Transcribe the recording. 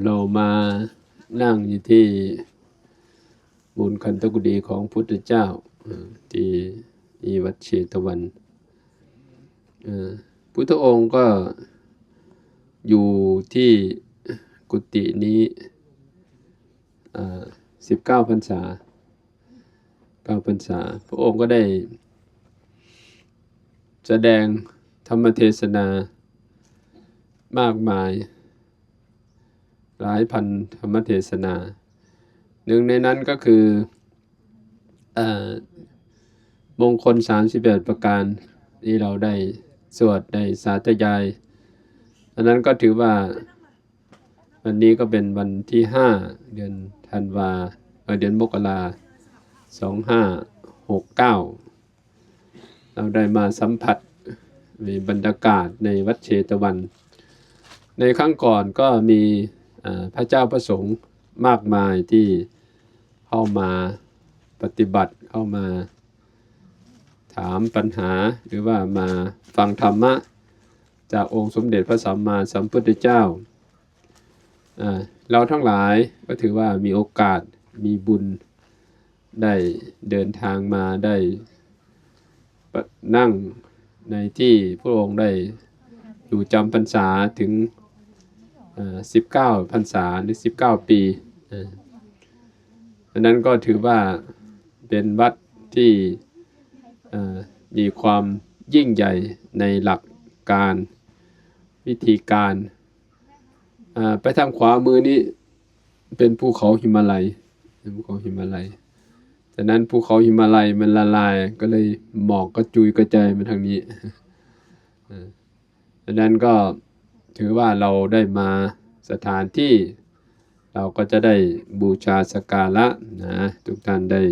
เรามานั่งอยู่ที่บุญคันธกุฎีของพุทธเจ้าที่วัดเชตวันพุทธองค์ก็อยู่ที่กุฏินี้19 พรรษา9 พรรษาพระองค์ก็ได้แสดงธรรมเทศนามากมายหลายพันธรรมเทศนาหนึ่งในนั้นก็คือมงคล38 ประการที่เราได้สวดได้สาธยายอันนั้นก็ถือว่าวันนี้ก็เป็นวันที่5 เดือนธันวาเดือนมกรา2569เราได้มาสัมผัสมีบรรยากาศในวัดเชตวันในครั้งก่อนก็มีพระเจ้าพระสงฆ์มากมายที่เข้ามาปฏิบัติเข้ามาถามปัญหาหรือว่ามาฟังธรรมะจากองค์สมเด็จพระสัมมาสัมพุทธเจ้าเราทั้งหลายก็ถือว่ามีโอกาสมีบุญได้เดินทางมาได้นั่งในที่พระองค์ได้อยู่จำพรรษาถึง19 พรรษาหรือ19 ปีอันนั้นก็ถือว่าเป็นวัดที่มีความยิ่งใหญ่ในหลักการวิธีการไปทางขวามือนี้เป็นภูเขาหิมาลัยฉะนั้นภูเขาหิมาลัยมันละลายก็เลยหมอกกระจุยกระจายมาทางนี้ฉะนั้นก็ถือว่าเราได้มาสถานที่เราก็จะได้บูชาสักการะนะทุกท่านได้